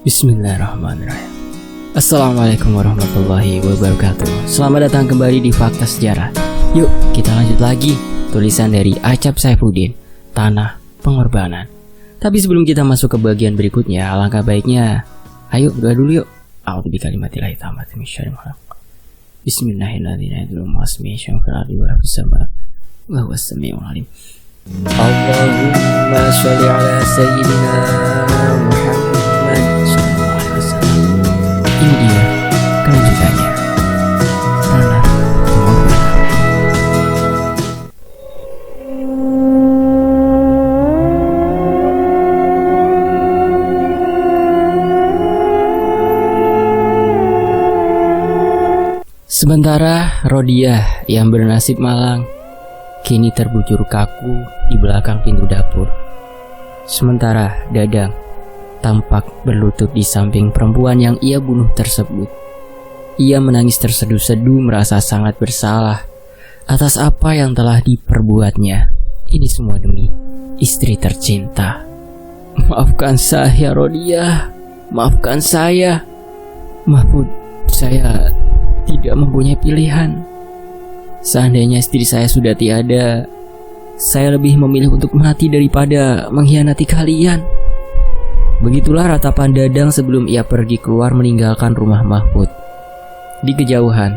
Bismillahirrahmanirrahim. Assalamualaikum warahmatullahi wabarakatuh. Selamat datang kembali di Fakta Sejarah. Yuk kita lanjut lagi. Tulisan dari Acap Saifuddin, Tanah Pengorbanan. Tapi sebelum kita masuk ke bagian berikutnya, alangkah baiknya ayo doa dulu yuk. A'udzu bikalimatillahi tammati min syarri ma khalaq. Bismillahirrahmanirrahim. Wa huwas samiul alim. Allahumma sholli ala sayyidina Muhammad. Ini dia kelanjutannya. Tanah Pengorbanan. Sementara Rodiah yang bernasib malang kini terbujur kaku di belakang pintu dapur. Sementara Dadang tampak berlutut di samping perempuan yang ia bunuh tersebut. Ia menangis terseduh-seduh merasa sangat bersalah atas apa yang telah diperbuatnya. Ini semua demi istri tercinta. Maafkan saya Rodiah, maafkan saya. Mahfud, saya tidak mempunyai pilihan. Seandainya istri saya sudah tiada, saya lebih memilih untuk mati daripada mengkhianati kalian. Begitulah ratapan Dadang sebelum ia pergi keluar meninggalkan rumah Mahfud. Di kejauhan,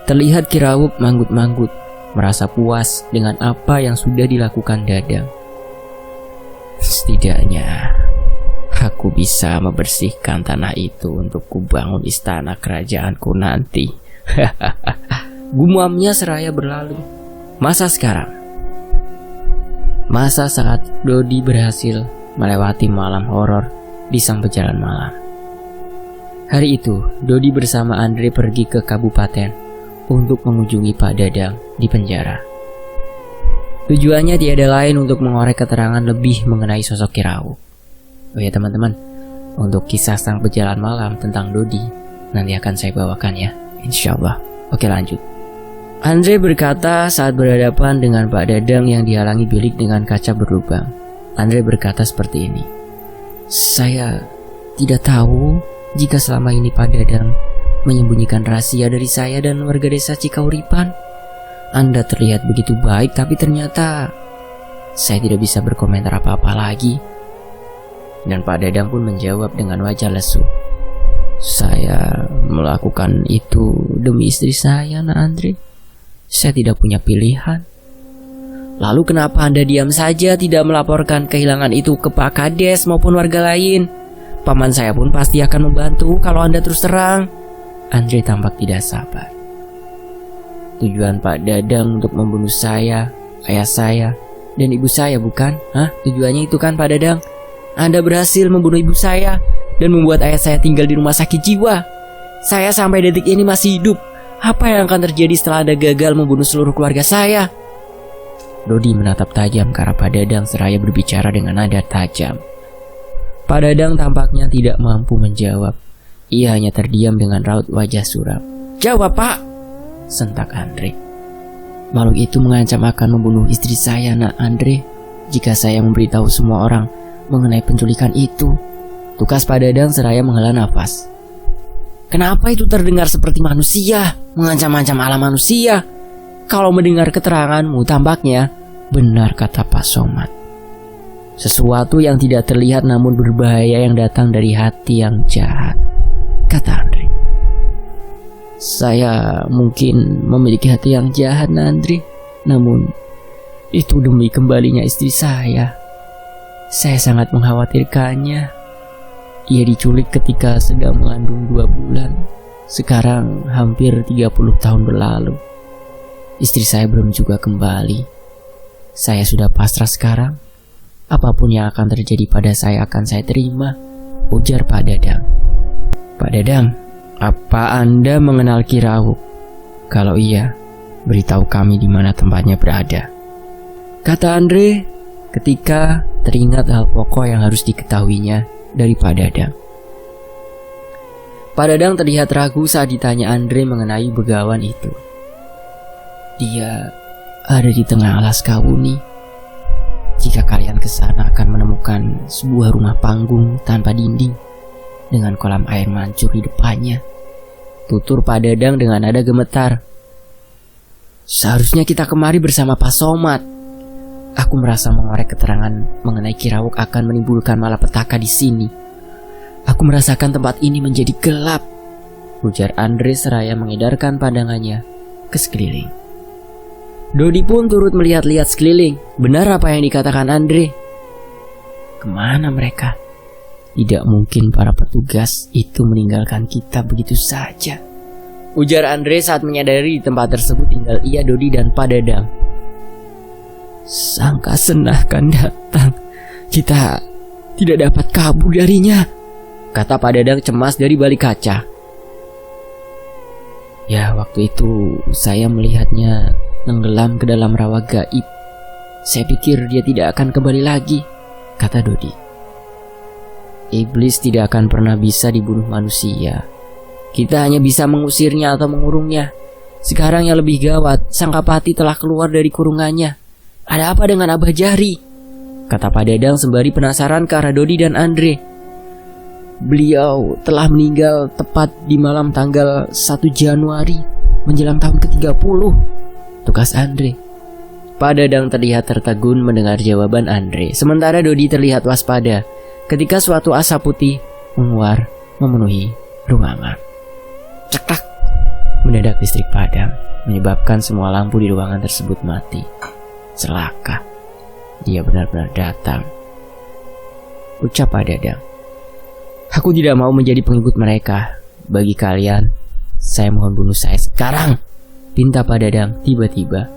terlihat Ki Rawup manggut-manggut, merasa puas dengan apa yang sudah dilakukan Dadang. Setidaknya, aku bisa membersihkan tanah itu untuk kubangun istana kerajaanku nanti. Gumamnya seraya berlalu. Masa sekarang? Masa saat Dodi berhasil melewati malam horor di sang pejalan malam. Hari itu, Dodi bersama Andre pergi ke kabupaten untuk mengunjungi Pak Dadang di penjara. Tujuannya tiada lain untuk mengorek keterangan lebih mengenai sosok Ki Rawup. Oh ya teman-teman, untuk kisah sang pejalan malam tentang Dodi nanti akan saya bawakan ya, insyaallah. Oke lanjut. Andre berkata saat berhadapan dengan Pak Dadang yang dihalangi bilik dengan kaca berlubang. Andre berkata seperti ini. Saya tidak tahu jika selama ini Pak Dadang menyembunyikan rahasia dari saya dan warga desa Cikauripan. Anda terlihat begitu baik, tapi ternyata saya tidak bisa berkomentar apa-apa lagi. Dan Pak Dadang pun menjawab dengan wajah lesu. Saya melakukan itu demi istri saya, Nak Andre. Saya tidak punya pilihan. Lalu kenapa Anda diam saja tidak melaporkan kehilangan itu ke Pak Kades maupun warga lain? Paman saya pun pasti akan membantu kalau Anda terus terang. Andre tampak tidak sabar. Tujuan Pak Dadang untuk membunuh saya, ayah saya, dan ibu saya bukan? Tujuannya itu kan Pak Dadang? Anda berhasil membunuh ibu saya dan membuat ayah saya tinggal di rumah sakit jiwa. Saya sampai detik ini masih hidup. Apa yang akan terjadi setelah Anda gagal membunuh seluruh keluarga saya? Dodi menatap tajam ke arah Pak Dadang seraya berbicara dengan nada tajam. Pak Dadang tampaknya tidak mampu menjawab. Ia hanya terdiam dengan raut wajah suram. Jawab Pak! Sentak Andre. Makhluk itu mengancam akan membunuh istri saya, Nak Andre, jika saya memberitahu semua orang mengenai penculikan itu. Tukas Pak Dadang seraya menghela nafas. Kenapa itu terdengar seperti manusia, mengancam-ancam alam manusia? Kalau mendengar keteranganmu tampaknya benar kata Pak Somad. Sesuatu yang tidak terlihat namun berbahaya yang datang dari hati yang jahat, kata Andre. Saya mungkin memiliki hati yang jahat, Andre. Namun itu demi kembalinya istri saya. Saya sangat mengkhawatirkannya. Ia diculik ketika sedang mengandung 2 bulan. Sekarang hampir 30 tahun berlalu. Istri saya belum juga kembali. Saya sudah pasrah sekarang. Apapun yang akan terjadi pada saya akan saya terima, ujar Pak Dadang. Pak Dadang, apa Anda mengenal Ki Rawup? Kalau iya, beritahu kami di mana tempatnya berada, kata Andre ketika teringat hal pokok yang harus diketahuinya dari Pak Dadang. Pak Dadang terlihat ragu saat ditanya Andre mengenai begawan itu. Dia ada di tengah alas kawuni. Jika kalian ke sana akan menemukan sebuah rumah panggung tanpa dinding. dengan kolam air mancur di depannya. Tutur Pak Dadang dengan nada gemetar. Seharusnya kita kemari bersama Pak Somad. Aku merasa mengorek keterangan mengenai Kirawuk akan menimbulkan malapetaka di sini. Aku merasakan tempat ini menjadi gelap, ujar Andre seraya mengedarkan pandangannya ke sekeliling. Dodi pun turut melihat-lihat sekeliling. Benar apa yang dikatakan Andre. Kemana mereka? Tidak mungkin para petugas itu meninggalkan kita begitu saja, ujar Andre saat menyadari di tempat tersebut tinggal ia, Dodi, dan Pak Dadang. Sangka Senah kan datang. Kita tidak dapat kabur darinya, kata Pak Dadang cemas dari balik kaca. Ya, waktu itu saya melihatnya tenggelam ke dalam rawa gaib. Saya pikir dia tidak akan kembali lagi, kata Dodi. Iblis tidak akan pernah bisa dibunuh manusia. Kita hanya bisa mengusirnya atau mengurungnya. Sekarang yang lebih gawat, Sangkapati telah keluar dari kurungannya. Ada apa dengan Abah Jari? Kata Pak Dadang sembari penasaran ke arah Dodi dan Andre. Beliau telah meninggal tepat di malam tanggal 1 Januari menjelang tahun ke-30, tugas Andre. Pak Dadang terlihat tertegun mendengar jawaban Andre, sementara Dodi terlihat waspada ketika suatu asap putih menguar memenuhi ruangan. Ceklak, mendadak listrik padam, menyebabkan semua lampu di ruangan tersebut mati. Celaka, dia benar-benar datang, ucap Pak Dadang. Aku tidak mau menjadi pengikut mereka. Bagi kalian, saya mohon bunuh saya sekarang, pinta Pak Dadang tiba-tiba.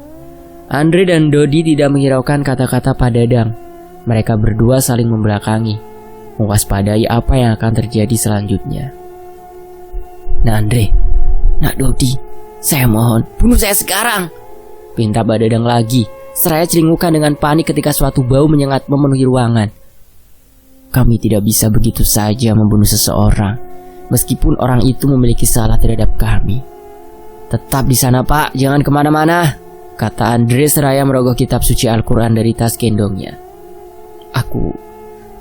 Andre dan Dodi tidak menghiraukan kata-kata Pak Dadang. Mereka berdua saling membelakangi, mewaspadai apa yang akan terjadi selanjutnya. Nah Andre, nak Dodi, saya mohon bunuh saya sekarang, pinta Pak Dadang lagi, seraya celingukan dengan panik ketika suatu bau menyengat memenuhi ruangan. Kami tidak bisa begitu saja membunuh seseorang, meskipun orang itu memiliki salah terhadap kami. Tetap di sana Pak, jangan kemana-mana, kata Andre seraya merogoh kitab suci Al-Quran dari tas gendongnya. Aku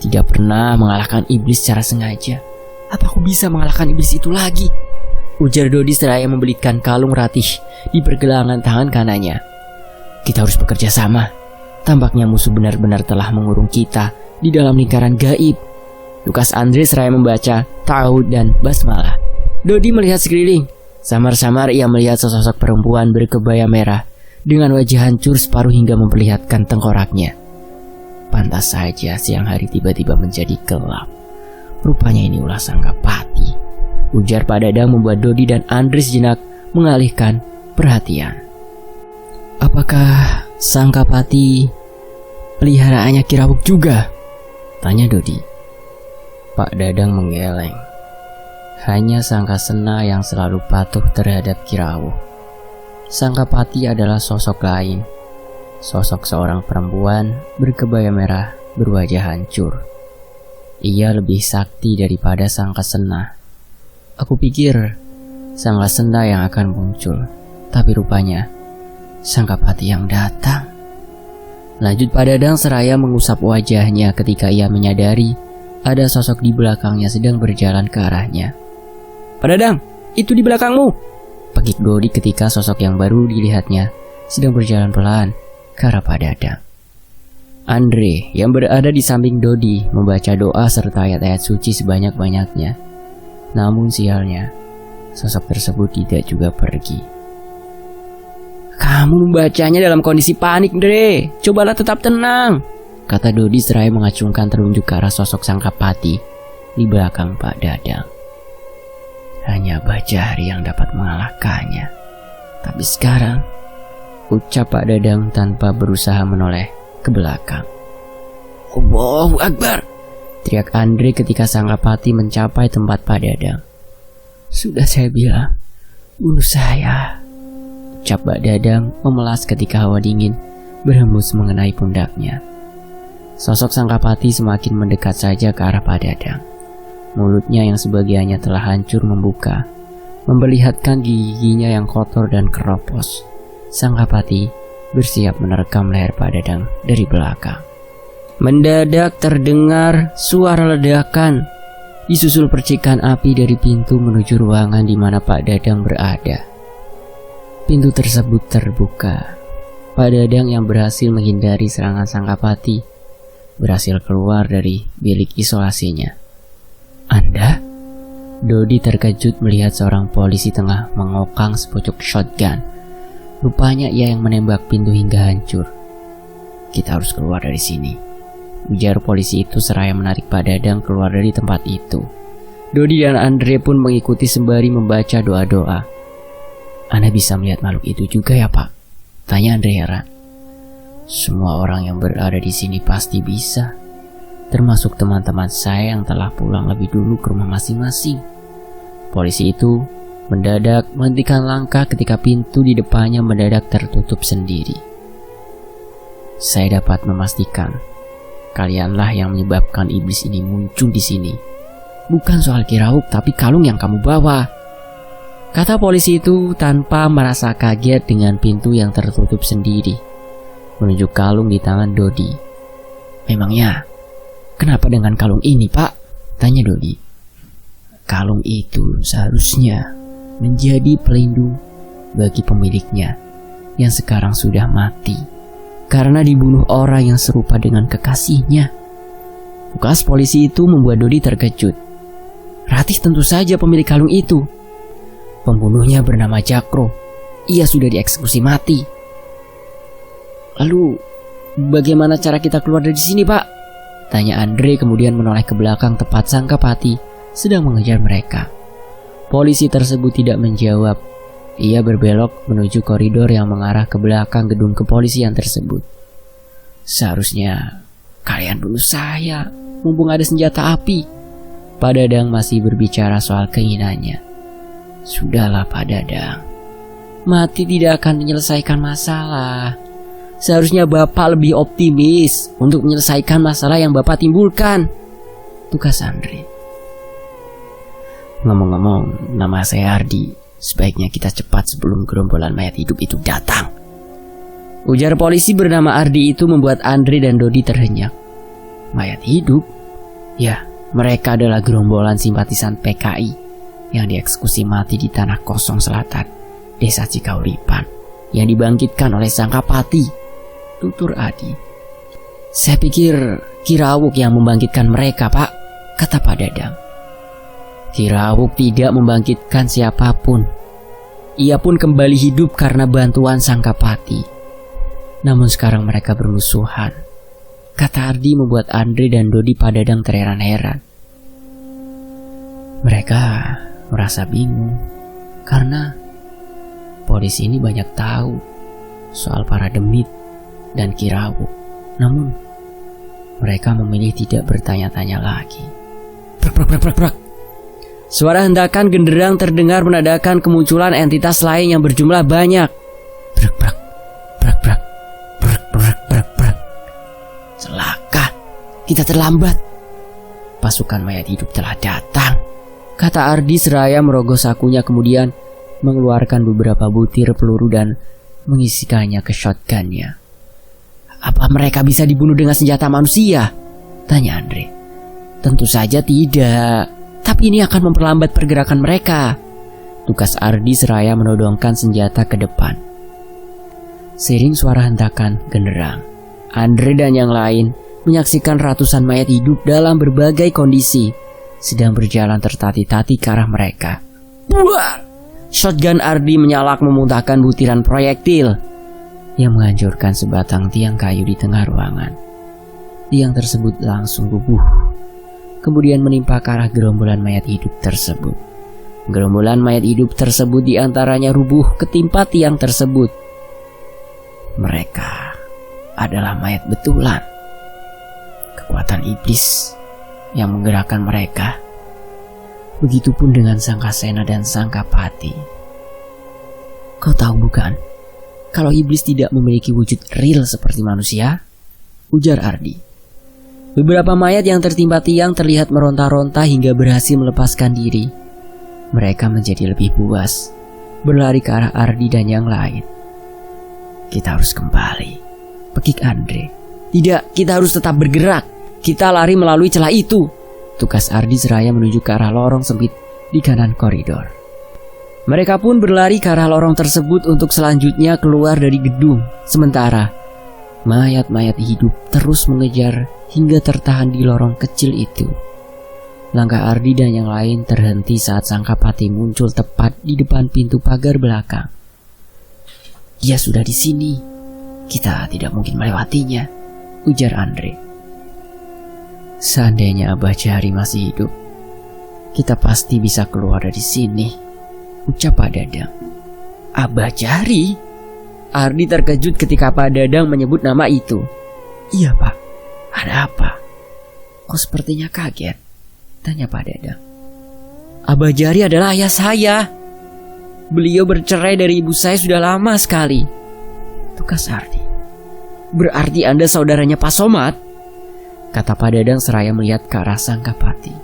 tidak pernah mengalahkan iblis secara sengaja. Apa aku bisa mengalahkan iblis itu lagi? Ujar Dodi seraya membelitkan kalung ratih di pergelangan tangan kanannya. Kita harus bekerja sama. Tampaknya musuh benar-benar telah mengurung kita di dalam lingkaran gaib. Tugas Andre seraya membaca Ta'awud dan Basmalah. Dodi melihat sekeliling. Samar-samar ia melihat sesosok perempuan berkebaya merah dengan wajah hancur separuh hingga memperlihatkan tengkoraknya. Pantas saja siang hari tiba-tiba menjadi gelap. Rupanya ini ulah Sangkapati, ujar Pak Dadang membuat Dodi dan Andre sejenak mengalihkan perhatian. Apakah Sangkapati peliharaannya Kirawuk juga? Tanya Dodi. Pak Dadang menggeleng. Hanya Sangkasena yang selalu patuh terhadap Kirawuk. Sangkapati adalah sosok lain. Sosok seorang perempuan berkebaya merah berwajah hancur. Ia lebih sakti daripada Sangkasena. Aku pikir Sangkasena yang akan muncul, tapi rupanya Sangkapati yang datang. Lanjut Pak Dadang seraya mengusap wajahnya ketika ia menyadari ada sosok di belakangnya sedang berjalan ke arahnya. Pak Dadang, itu di belakangmu, pekik Dodi ketika sosok yang baru dilihatnya sedang berjalan pelan ke arah Pak Dadang. Andre yang berada di samping Dodi membaca doa serta ayat-ayat suci sebanyak-banyaknya. Namun sialnya, sosok tersebut tidak juga pergi. Kamu membacanya dalam kondisi panik, Andre. Cobalah tetap tenang, kata Dodi seraya mengacungkan telunjuk ke arah sosok Sangkapati di belakang Pak Dadang. Hanya Abah Jari yang dapat mengalahkannya. Tapi sekarang, ucap Pak Dadang tanpa berusaha menoleh ke belakang. Allahu Akbar, teriak Andre ketika Sangkapati mencapai tempat Pak Dadang. Sudah saya bilang, bunuh saya, ucap Pak Dadang memelas ketika hawa dingin berhembus mengenai pundaknya. Sosok Sangkapati semakin mendekat saja ke arah Pak Dadang. Mulutnya yang sebagiannya telah hancur membuka, memperlihatkan giginya yang kotor dan keropos. Sangkapati bersiap menerkam leher Pak Dadang dari belakang. Mendadak terdengar suara ledakan. disusul percikan api dari pintu menuju ruangan di mana Pak Dadang berada. Pintu tersebut terbuka. Pak Dadang yang berhasil menghindari serangan Sangkapati berhasil keluar dari bilik isolasinya. "Anda?" Dodi terkejut melihat seorang polisi tengah mengokang sepucuk shotgun. Rupanya ia yang menembak pintu hingga hancur. "Kita harus keluar dari sini," ujar polisi itu seraya menarik Pak Dadang keluar dari tempat itu. Dodi dan Andre pun mengikuti sembari membaca doa-doa. "Anda bisa melihat makhluk itu juga ya, Pak?" tanya Andre heran. "Semua orang yang berada di sini pasti bisa, termasuk teman-teman saya yang telah pulang lebih dulu ke rumah masing-masing." Polisi itu mendadak menghentikan langkah ketika pintu di depannya mendadak tertutup sendiri. "Saya dapat memastikan kalianlah yang menyebabkan iblis ini muncul di sini. Bukan soal Kirauk, tapi kalung yang kamu bawa," kata polisi itu tanpa merasa kaget dengan pintu yang tertutup sendiri. Menunjuk kalung di tangan Dodi. "Memangnya kenapa dengan kalung ini, Pak?" tanya Dodi. "Kalung itu seharusnya menjadi pelindung bagi pemiliknya yang sekarang sudah mati karena dibunuh orang yang serupa dengan kekasihnya." Tugas polisi itu membuat Dodi terkejut. Ratih tentu saja pemilik kalung itu. Pembunuhnya bernama Jakro. Ia sudah dieksekusi mati. "Lalu bagaimana cara kita keluar dari sini, Pak?" tanya Andre kemudian menoleh ke belakang tepat Sangkapati sedang mengejar mereka. Polisi tersebut tidak menjawab. Ia berbelok menuju koridor yang mengarah ke belakang gedung kepolisian tersebut. "Seharusnya kalian bunuh saya, mumpung ada senjata api." Pak Dadang masih berbicara soal keinginannya. "Sudahlah Pak Dadang, mati tidak akan menyelesaikan masalah. Seharusnya Bapak lebih optimis untuk menyelesaikan masalah yang Bapak timbulkan," tugas Andre. "Ngomong-ngomong, nama saya Ardi. Sebaiknya kita cepat sebelum gerombolan mayat hidup itu datang," ujar polisi bernama Ardi itu membuat Andre dan Dodi terhenyak. "Mayat hidup? Ya, mereka adalah gerombolan simpatisan PKI yang dieksekusi mati di Tanah Kosong Selatan, Desa Cikauripan, yang dibangkitkan oleh Sangkapati," tutur Adi. "Saya pikir Kirawuk yang membangkitkan mereka, Pak," kata Pak Dadang. "Kirawuk tidak membangkitkan siapapun. Ia pun kembali hidup karena bantuan Sangkapati. Namun sekarang mereka bermusuhan," kata Ardi membuat Andre dan Dodi Pak Dadang terheran-heran. Mereka merasa bingung karena polisi ini banyak tahu soal para demit dan Kirawuk. Namun mereka memilih tidak bertanya-tanya lagi. Brak, brak, brak, brak, brak. Suara hentakan genderang terdengar menandakan kemunculan entitas lain yang berjumlah banyak. Brak, brak, brak, brak, brak, brak, brak, brak. "Celaka, kita terlambat. Pasukan mayat hidup telah datang," kata Ardi seraya merogoh sakunya kemudian mengeluarkan beberapa butir peluru dan mengisikannya ke shotgunnya. "Apa mereka bisa dibunuh dengan senjata manusia?" tanya Andre. "Tentu saja tidak. Tapi ini akan memperlambat pergerakan mereka," tugas Ardi seraya menodongkan senjata ke depan. Seiring suara hentakan genderang, Andre dan yang lain menyaksikan ratusan mayat hidup dalam berbagai kondisi sedang berjalan tertati-tati ke arah mereka. Buar! Shotgun Ardi menyalak memuntahkan butiran proyektil yang menghancurkan sebatang tiang kayu di tengah ruangan. Tiang tersebut langsung rubuh, kemudian menimpa ke arah gerombolan mayat hidup tersebut. Gerombolan mayat hidup tersebut diantaranya rubuh ketimpa tiang tersebut. Mereka adalah mayat betulan. Kekuatan iblis yang menggerakkan mereka. Begitupun dengan Sangkasena dan Sangkapati. "Kau tahu bukan, kalau iblis tidak memiliki wujud real seperti manusia?" ujar Ardi. Beberapa mayat yang tertimpa tiang terlihat meronta-ronta hingga berhasil melepaskan diri. Mereka menjadi lebih puas, berlari ke arah Ardi dan yang lain. "Kita harus kembali," pekik Andre. "Tidak, kita harus tetap bergerak. Kita lari melalui celah itu," tukas Ardi seraya menuju ke arah lorong sempit di kanan koridor. Mereka pun berlari ke arah lorong tersebut untuk selanjutnya keluar dari gedung. Sementara mayat-mayat hidup terus mengejar hingga tertahan di lorong kecil itu. Langkah Ardi dan yang lain terhenti saat Sangkapati muncul tepat di depan pintu pagar belakang. "Dia sudah di sini. Kita tidak mungkin melewatinya," ujar Andre. "Seandainya Abah Jahari masih hidup, kita pasti bisa keluar dari sini," ucap Pak Dadang. "Abah Jahari?" Ardi terkejut ketika Pak Dadang menyebut nama itu. "Iya Pak, ada apa? Kok sepertinya kaget?" tanya Pak Dadang. "Abah Jahari adalah ayah saya. Beliau bercerai dari ibu saya sudah lama sekali," tukas Ardi. "Berarti Anda saudaranya Pak Somad?" kata Pak Dadang seraya melihat ke arah Sangkapati.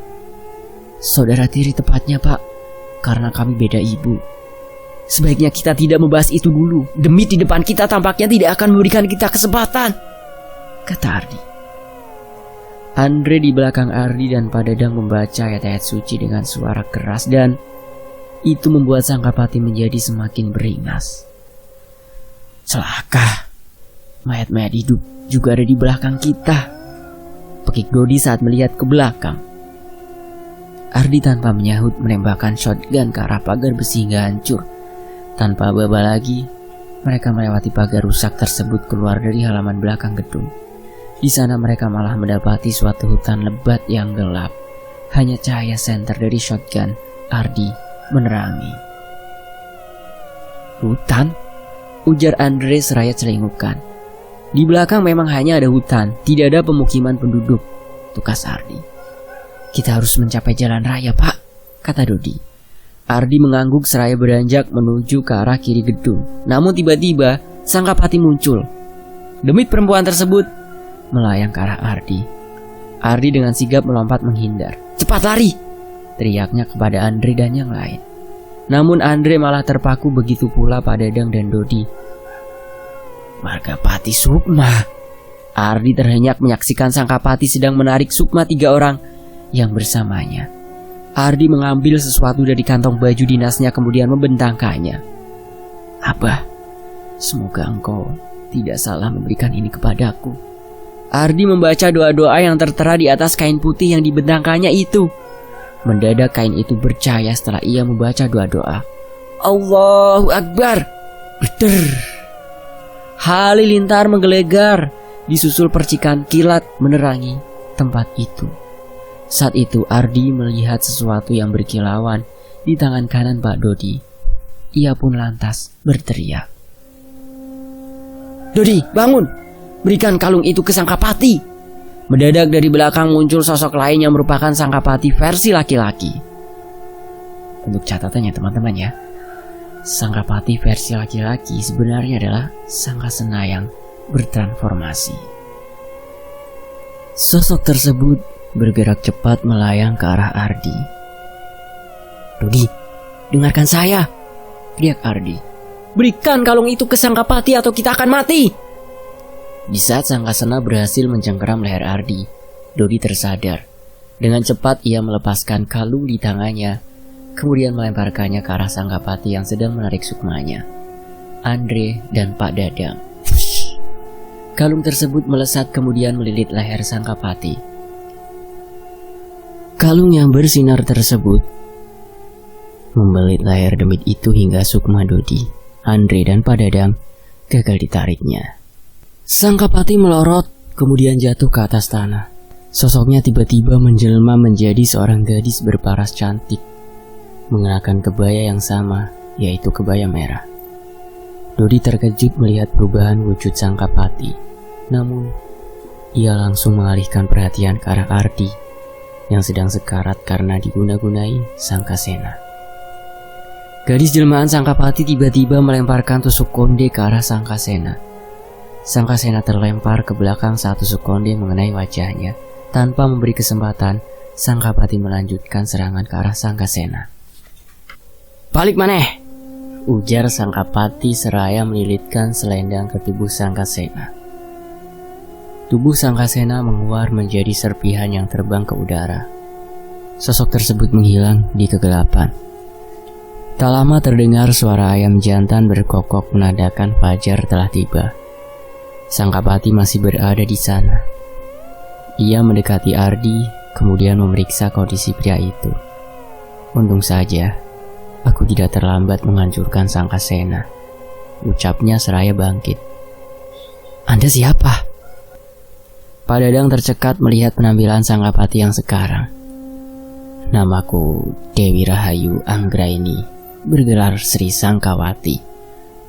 "Saudara tiri tepatnya Pak, karena kami beda ibu. Sebaiknya kita tidak membahas itu dulu. Demit di depan kita tampaknya tidak akan memberikan kita kesempatan," kata Ardi. Andre di belakang Ardi dan Pak Dadang membaca ayat-ayat suci dengan suara keras dan itu membuat Sangkapati menjadi semakin beringas. "Celaka, mayat-mayat hidup juga ada di belakang kita," pekik Dodi saat melihat ke belakang. Ardi tanpa menyahut menembakkan shotgun ke arah pagar besi hingga hancur. Tanpa aba-aba lagi, mereka melewati pagar rusak tersebut keluar dari halaman belakang gedung. Di sana mereka malah mendapati suatu hutan lebat yang gelap. Hanya cahaya senter dari shotgun Ardi menerangi. "Hutan?" ujar Andre seraya celingukan. "Di belakang memang hanya ada hutan, tidak ada pemukiman penduduk," tukas Ardi. "Kita harus mencapai jalan raya Pak," kata Dodi. Ardi mengangguk seraya beranjak menuju ke arah kiri gedung. Namun tiba-tiba Sangkapati muncul. Demit perempuan tersebut melayang ke arah Ardi. Ardi dengan sigap melompat menghindar. "Cepat lari!" teriaknya kepada Andre dan yang lain. Namun Andre malah terpaku, begitu pula Pak Dadang dan Dodi. "Margapati Sukma!" Ardi terhenyak menyaksikan Sangkapati sedang menarik Sukma 3 orang yang bersamanya. Ardi mengambil sesuatu dari kantong baju dinasnya kemudian membentangkannya. "Abah, semoga engkau tidak salah memberikan ini kepadaku." Ardi membaca doa-doa yang tertera di atas kain putih yang dibentangkannya itu. Mendadak kain itu bercahaya setelah ia membaca doa-doa. "Allahu Akbar!" Beder. Halilintar menggelegar, disusul percikan kilat menerangi tempat itu. Saat itu Ardi melihat sesuatu yang berkilauan di tangan kanan Pak Dodi. Ia pun lantas berteriak, "Dodi, bangun! Berikan kalung itu ke Sangkapati!" Mendadak dari belakang muncul sosok lain yang merupakan Sangkapati versi laki-laki. Untuk catatannya teman-teman ya, Sangkapati versi laki-laki sebenarnya adalah Sangkasena yang bertransformasi. Sosok tersebut bergerak cepat melayang ke arah Ardi. "Dodi, dengarkan saya!" teriak Ardi. "Berikan kalung itu ke Sangkapati atau kita akan mati!" Di saat Sangkasena berhasil mencengkeram leher Ardi, Dodi tersadar. Dengan cepat ia melepaskan kalung di tangannya, kemudian melemparkannya ke arah Sangkapati yang sedang menarik sukmanya, Andre dan Pak Dadang. Kalung tersebut melesat kemudian melilit leher Sangkapati. Kalung yang bersinar tersebut membelit leher demit itu hingga sukma Dodi, Andre dan Pak Dadang gagal ditariknya. Sangkapati melorot, kemudian jatuh ke atas tanah. Sosoknya tiba-tiba menjelma menjadi seorang gadis berparas cantik, mengenakan kebaya yang sama, yaitu kebaya merah. Dodi terkejut melihat perubahan wujud Sangkapati. Namun, ia langsung mengalihkan perhatian ke arah Ardi, yang sedang sekarat karena diguna-gunai Sangkasena. Gadis jelmaan Sangkapati tiba-tiba melemparkan tusuk konde ke arah Sangkasena. Sangkasena terlempar ke belakang saat tusuk konde mengenai wajahnya. Tanpa memberi kesempatan, Sangkapati melanjutkan serangan ke arah Sangkasena. "Balik maneh!" ujar Sangkapati seraya melilitkan selendang ke tubuh Sangkasena. Tubuh Sangkasena menguar menjadi serpihan yang terbang ke udara. Sosok tersebut menghilang di kegelapan. Tak lama terdengar suara ayam jantan berkokok menandakan fajar telah tiba. Sangkapati masih berada di sana. Ia mendekati Ardi, kemudian memeriksa kondisi pria itu. Untung saja, aku tidak terlambat menghancurkan Sangkasena. Ucapnya seraya bangkit. Anda siapa? Pak Dadang tercekat melihat penampilan Sangkapati yang sekarang. Namaku Dewi Rahayu Anggraini, bergelar Sri Sangkawati,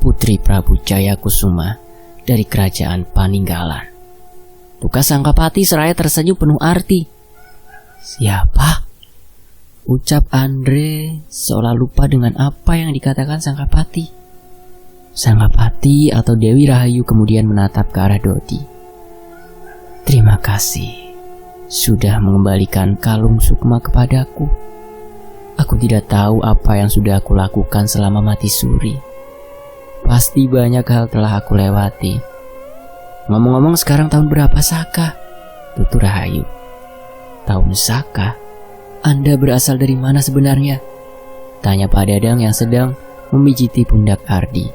putri Prabu Jayakusuma dari kerajaan Paninggalan. Tukas Sangkapati seraya tersenyum penuh arti. Siapa? Ucap Andre seolah lupa dengan apa yang dikatakan Sangkapati. Sangkapati atau Dewi Rahayu kemudian menatap ke arah Dodi. Terima kasih sudah mengembalikan kalung sukma kepadaku. Aku tidak tahu apa yang sudah aku lakukan selama mati suri. Pasti banyak hal telah aku lewati. Ngomong-ngomong sekarang tahun berapa Saka? Tutur Rahayu. Tahun Saka? Anda berasal dari mana sebenarnya? Tanya Pak Dadang yang sedang memijiti pundak Ardi.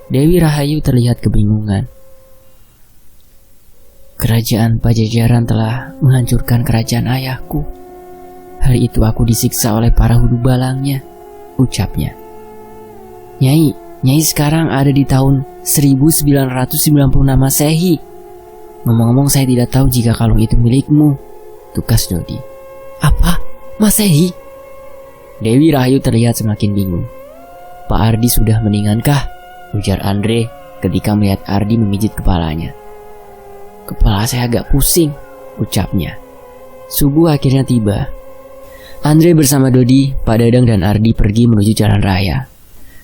Dewi Rahayu terlihat kebingungan. Kerajaan Pajajaran telah menghancurkan kerajaan ayahku. Hari itu aku disiksa oleh para hulu balangnya, ucapnya. Nyai sekarang ada di tahun 1996 Masehi. Ngomong-ngomong saya tidak tahu jika kalung itu milikmu, tukas Dodi. Apa? Masehi? Dewi Rahayu terlihat semakin bingung. Pak Ardi sudah meninggankah? Ujar Andre ketika melihat Ardi memijit kepalanya. Kepala saya agak pusing, ucapnya. Subuh akhirnya tiba. Andre bersama Dodi, Pak Dadang dan Ardi pergi menuju jalan raya.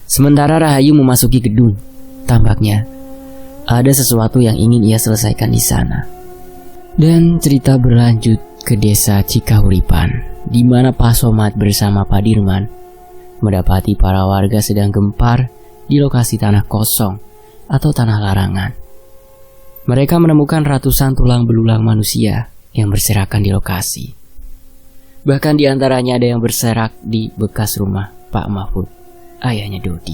Sementara Rahayu memasuki gedung. Tampaknya ada sesuatu yang ingin ia selesaikan di sana. Dan cerita berlanjut ke desa Cikahuripan, di mana Pak Somad bersama Pak Dirman mendapati para warga sedang gempar di lokasi tanah kosong atau tanah larangan. Mereka menemukan ratusan tulang belulang manusia yang berserakan di lokasi. Bahkan di antaranya ada yang berserak di bekas rumah Pak Mahfud, ayahnya Dodi.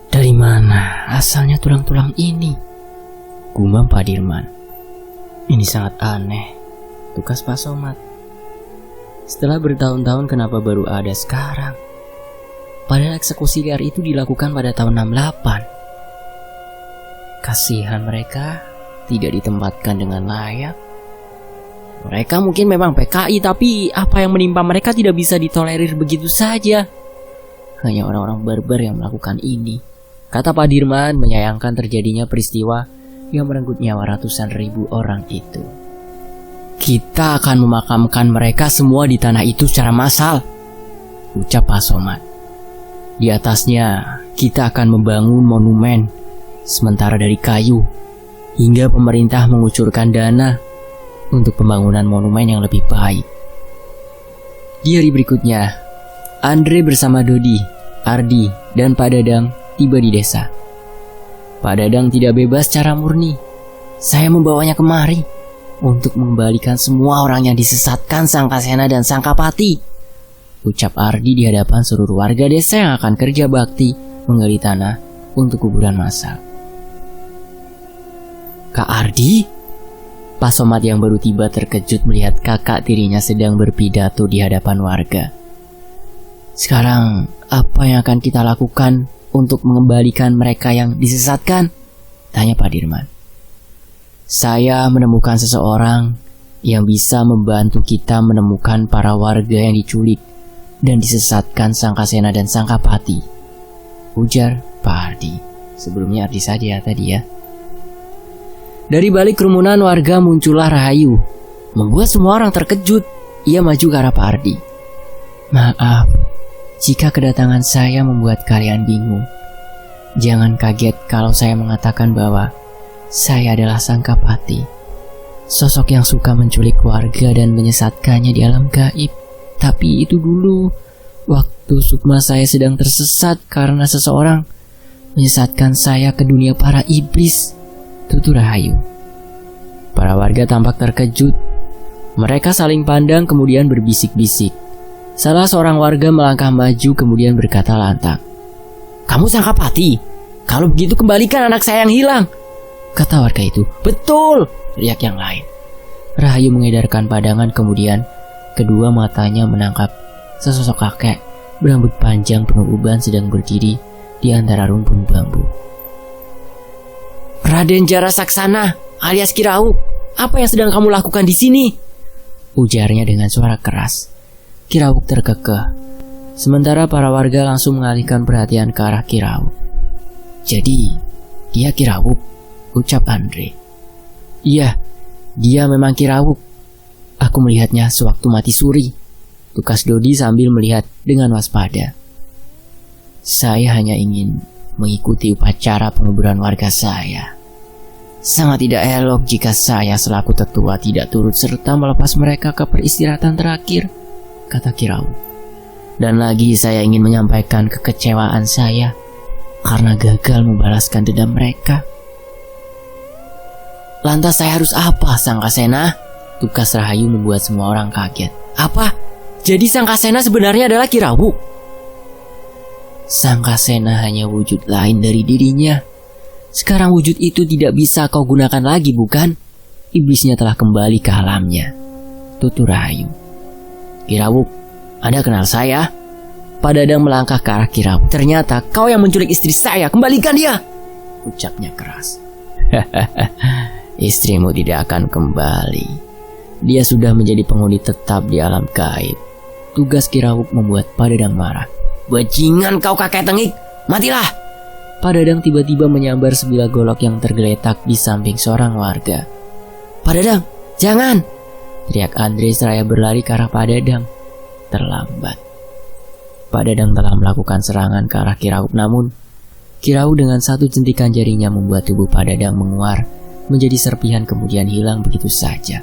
Dari mana asalnya tulang-tulang ini? Gumam Pak Dirman. Ini sangat aneh, tukas Pak Somad. Setelah bertahun-tahun kenapa baru ada sekarang? Padahal eksekusi liar itu dilakukan pada tahun 68. Kasihan mereka tidak ditempatkan dengan layak. Mereka mungkin memang PKI, tapi apa yang menimpa mereka tidak bisa ditolerir begitu saja. Hanya orang-orang barbar yang melakukan ini, kata Pak Dirman menyayangkan terjadinya peristiwa yang merenggut nyawa ratusan ribu orang itu. Kita akan memakamkan mereka semua di tanah itu secara massal, ucap Pak Somad. Di atasnya kita akan membangun monumen sementara dari kayu, hingga pemerintah mengucurkan dana untuk pembangunan monumen yang lebih baik. Di hari berikutnya, Andre bersama Dodi, Ardi, dan Pak Dadang tiba di desa. Pak Dadang tidak bebas secara murni. Saya membawanya kemari untuk mengembalikan semua orang yang disesatkan Sangkasena dan Sangkapati, ucap Ardi di hadapan seluruh warga desa yang akan kerja bakti menggali tanah untuk kuburan massal. Kak Ardi? Pak Somad yang baru tiba terkejut melihat kakak tirinya sedang berpidato di hadapan warga. Sekarang, apa yang akan kita lakukan untuk mengembalikan mereka yang disesatkan? Tanya Pak Dirman. Saya menemukan seseorang yang bisa membantu kita menemukan para warga yang diculik dan disesatkan Sangkasena dan Sangkapati, ujar Pak Ardi. Sebelumnya Ardi saja tadi ya. Dari balik kerumunan warga muncullah Rahayu, membuat semua orang terkejut. Ia maju ke arah Pak Ardi. Maaf jika kedatangan saya membuat kalian bingung. Jangan kaget kalau saya mengatakan bahwa saya adalah Sangkapati, sosok yang suka menculik warga dan menyesatkannya di alam gaib. Tapi itu dulu, waktu sukma saya sedang tersesat karena seseorang menyesatkan saya ke dunia para iblis, tutur Rahayu. Para warga tampak terkejut. Mereka saling pandang kemudian berbisik-bisik. Salah seorang warga melangkah maju kemudian berkata lantang, "Kamu Sangkapati? Kalau begitu kembalikan anak saya yang hilang," kata warga itu. "Betul," teriak yang lain. Rahayu mengedarkan padangan kemudian kedua matanya menangkap sesosok kakek berambut panjang penuh uban sedang berdiri di antara rumpun bambu. "Raden Jarasaksana alias Ki Rauk, apa yang sedang kamu lakukan di sini?" ujarnya dengan suara keras. Ki Rauk terkekeh. Sementara para warga langsung mengalihkan perhatian ke arah Ki Rauk. "Jadi, dia Ki Rauk?" ucap Andre. "Iya, dia memang Ki Rauk. Aku melihatnya sewaktu mati suri," tukas Dodi sambil melihat dengan waspada. "Saya hanya ingin mengikuti upacara penguburan warga saya. Sangat tidak elok jika saya selaku tetua tidak turut serta melepas mereka ke peristirahatan terakhir," kata Ki Rauk. "Dan lagi saya ingin menyampaikan kekecewaan saya karena gagal membalaskan dendam mereka." "Lantas saya harus apa, Sangkasena?" tukas Rahayu membuat semua orang kaget. "Apa? Jadi Sangkasena sebenarnya adalah Ki Rauk?" "Sangkasena hanya wujud lain dari dirinya. Sekarang wujud itu tidak bisa kau gunakan lagi, bukan? Iblisnya telah kembali ke alamnya," tutur Rahayu. "Ki Rauk, Anda kenal saya?" Pak Dadang melangkah ke arah Ki Rauk. "Ternyata kau yang menculik istri saya, kembalikan dia!" ucapnya keras. "Istrimu tidak akan kembali. Dia sudah menjadi penghuni tetap di alam gaib." Tugas Ki Rauk membuat Pak Dadang marah. "Bajingan kau kakek tengik, matilah!" Pak Dadang tiba-tiba menyambar sebilah golok yang tergeletak di samping seorang warga. "Pak Dadang, jangan!" teriak Andre seraya berlari ke arah Pak Dadang. Terlambat. Pak Dadang telah melakukan serangan ke arah Ki Rauk, namun Ki Rauk dengan satu jentikan jarinya membuat tubuh Pak Dadang menguar menjadi serpihan kemudian hilang begitu saja.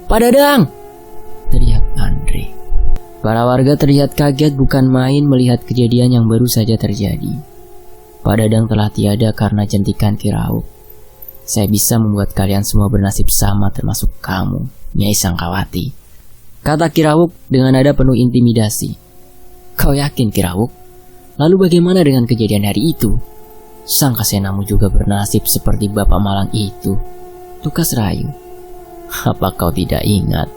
"Pak Dadang!" teriak Andre. Para warga terlihat kaget bukan main melihat kejadian yang baru saja terjadi. Pak Dadang telah tiada karena jentikan Ki Rauk. "Saya bisa membuat kalian semua bernasib sama termasuk kamu, Nyai Sangkawati," kata Ki Rauk dengan nada penuh intimidasi. "Kau yakin, Ki Rauk? Lalu bagaimana dengan kejadian hari itu? Sangkasenamu juga bernasib seperti Bapak Malang itu," tukas Rahayu. "Apa kau tidak ingat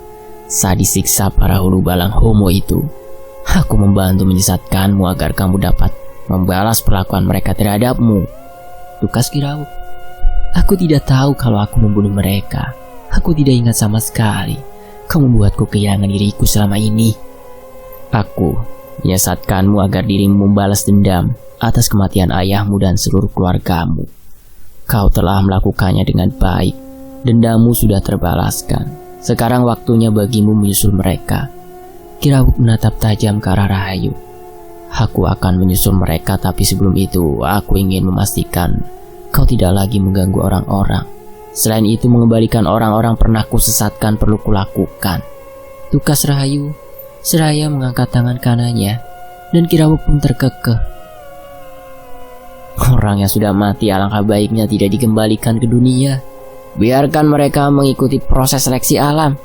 saat disiksa para hulu balang homo itu? Aku membantu menyesatkanmu agar kamu dapat membalas perlakuan mereka terhadapmu," tukas Ki Rauk. "Aku tidak tahu kalau aku membunuh mereka. Aku tidak ingat sama sekali. Kau membuatku kehilangan diriku selama ini. Aku menyesatkanmu agar dirimu membalas dendam atas kematian ayahmu dan seluruh keluargamu. Kau telah melakukannya dengan baik. Dendammu sudah terbalaskan. Sekarang waktunya bagimu menyusul mereka." Ki Rauk menatap tajam ke arah Rahayu. "Aku akan menyusul mereka, tapi sebelum itu aku ingin memastikan kau tidak lagi mengganggu orang-orang. Selain itu mengembalikan orang-orang pernah kusesatkan perlu kulakukan," tukas Rahayu seraya mengangkat tangan kanannya, dan Ki Rauk pun terkekeh. "Orang yang sudah mati alangkah baiknya tidak dikembalikan ke dunia. Biarkan mereka mengikuti proses seleksi alam.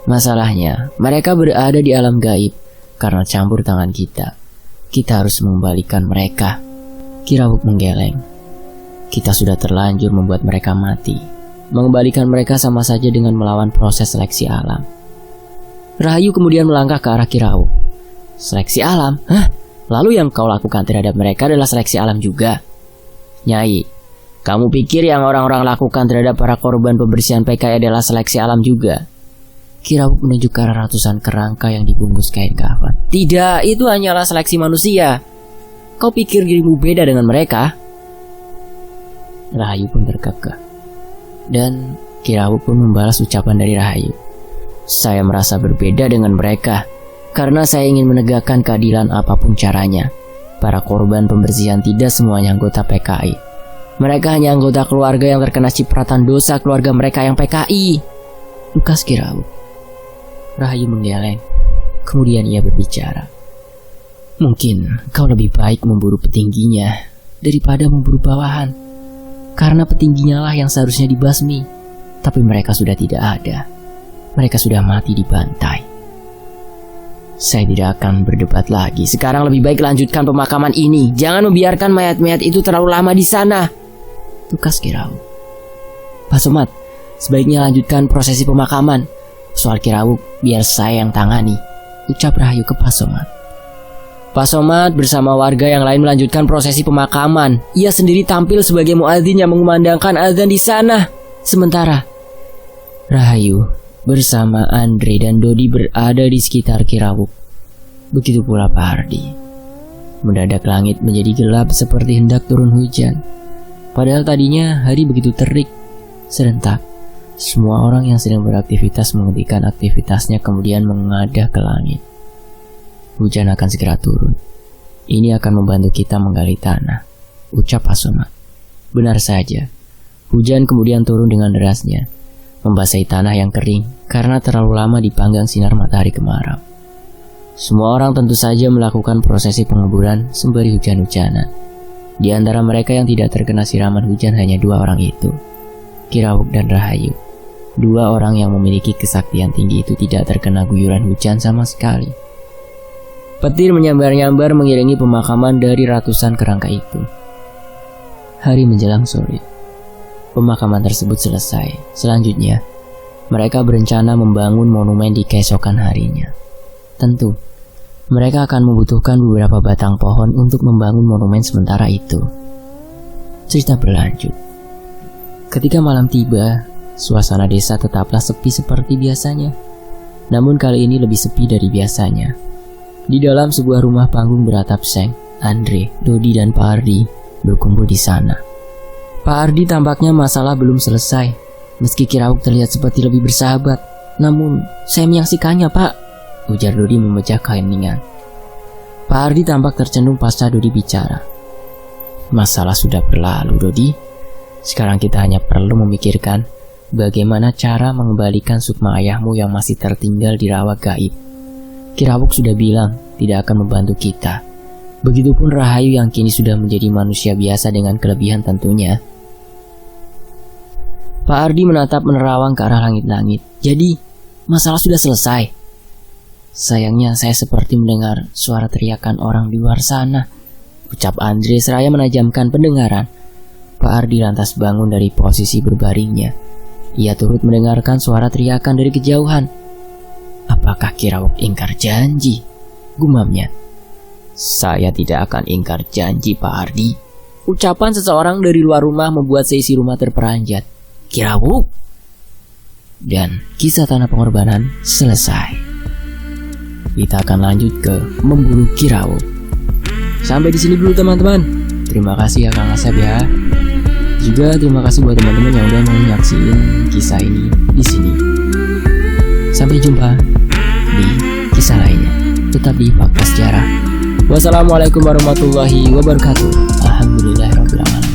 Masalahnya mereka berada di alam gaib karena campur tangan kita. Kita harus mengembalikan mereka." Ki Rauk menggeleng. "Kita sudah terlanjur membuat mereka mati. Mengembalikan mereka sama saja dengan melawan proses seleksi alam." Rahayu kemudian melangkah ke arah Ki Rauk. "Seleksi alam? Hah? Lalu yang kau lakukan terhadap mereka adalah seleksi alam juga?" "Nyai, kamu pikir yang orang-orang lakukan terhadap para korban pembersihan PKI adalah seleksi alam juga?" Ki Rauk menunjuk ke arah ratusan kerangka yang dibungkus kain kafan. "Tidak, itu hanyalah seleksi manusia. Kau pikir dirimu beda dengan mereka?" Rahayu pun terkekeh. Dan Ki Rauk pun membalas ucapan dari Rahayu. "Saya merasa berbeda dengan mereka karena saya ingin menegakkan keadilan apapun caranya. Para korban pembersihan tidak semuanya anggota PKI. Mereka hanya anggota keluarga yang terkena cipratan dosa keluarga mereka yang PKI," tukas Ki Rauk. Rahayu menggeleng. Kemudian ia berbicara. "Mungkin kau lebih baik memburu petingginya daripada memburu bawahan. Karena petingginya lah yang seharusnya dibasmi. Tapi mereka sudah tidak ada. Mereka sudah mati dibantai. Saya tidak akan berdebat lagi. Sekarang lebih baik lanjutkan pemakaman ini. Jangan membiarkan mayat-mayat itu terlalu lama di sana, tukas Kirawuk. Pak Somad, sebaiknya lanjutkan prosesi pemakaman. Soal Kirawuk biar saya yang tangani, ucap Rahayu ke Pak Somad. Pak Somad bersama warga yang lain melanjutkan prosesi pemakaman. Ia sendiri tampil sebagai muadzin yang mengumandangkan azan di sana. Sementara Rahayu bersama Andre dan Dodi berada di sekitar Kirawuk. Begitu pula Pak Hardi. Mendadak langit menjadi gelap seperti hendak turun hujan. Padahal tadinya hari begitu terik. Serentak, semua orang yang sedang beraktivitas menghentikan aktivitasnya kemudian mengadah ke langit. Hujan akan segera turun. Ini akan membantu kita menggali tanah, ucap Pak Somad. Benar saja. Hujan kemudian turun dengan derasnya, membasahi tanah yang kering karena terlalu lama dipanggang sinar matahari kemarau. Semua orang tentu saja melakukan prosesi penguburan sembari hujan-hujanan. Di antara mereka yang tidak terkena siraman hujan hanya 2 orang itu, Kirawuk dan Rahayu. 2 orang yang memiliki kesaktian tinggi itu tidak terkena guyuran hujan sama sekali. Petir menyambar-nyambar mengiringi pemakaman dari ratusan kerangka itu. Hari menjelang sore, pemakaman tersebut selesai. Selanjutnya, mereka berencana membangun monumen di keesokan harinya. Tentu, mereka akan membutuhkan beberapa batang pohon untuk membangun monumen sementara itu. Cerita berlanjut. Ketika malam tiba, suasana desa tetaplah sepi seperti biasanya. Namun kali ini lebih sepi dari biasanya. Di dalam sebuah rumah panggung beratap seng, Andre, Dodi, dan Pak Hardi berkumpul di sana. Pak Hardi tampaknya masalah belum selesai. Meski Kirawuk terlihat seperti lebih bersahabat, namun saya menyaksikannya, Pak, ujar Dodi memecah keheningan. Pak Hardi tampak tercenung pasca Dodi bicara. Masalah sudah berlalu, Dodi. Sekarang kita hanya perlu memikirkan bagaimana cara mengembalikan sukma ayahmu yang masih tertinggal di rawa gaib. Kirawuk sudah bilang tidak akan membantu kita. Begitupun Rahayu yang kini sudah menjadi manusia biasa dengan kelebihan tentunya. Pak Hardi menatap menerawang ke arah langit-langit. Jadi, masalah sudah selesai. Sayangnya saya seperti mendengar suara teriakan orang di luar sana, ucap Andre seraya menajamkan pendengaran. Pak Hardi lantas bangun dari posisi berbaringnya. Ia turut mendengarkan suara teriakan dari kejauhan. Apakah Kirawuk ingkar janji? Gumamnya. Saya tidak akan ingkar janji, Pak Hardi. Ucapan seseorang dari luar rumah membuat seisi rumah terperanjat. Kirawuk. Dan kisah tanah pengorbanan selesai. Kita akan lanjut ke memburu Kirawuk. Sampai di sini dulu teman-teman. Terima kasih ya Kang Asep ya. Juga terima kasih buat teman-teman yang udah mau nyaksiin kisah ini di sini. Sampai jumpa di kisah lainnya. Tetap di Fakta Sejarah. Wassalamualaikum warahmatullahi wabarakatuh. Alhamdulillahirabbil alamin.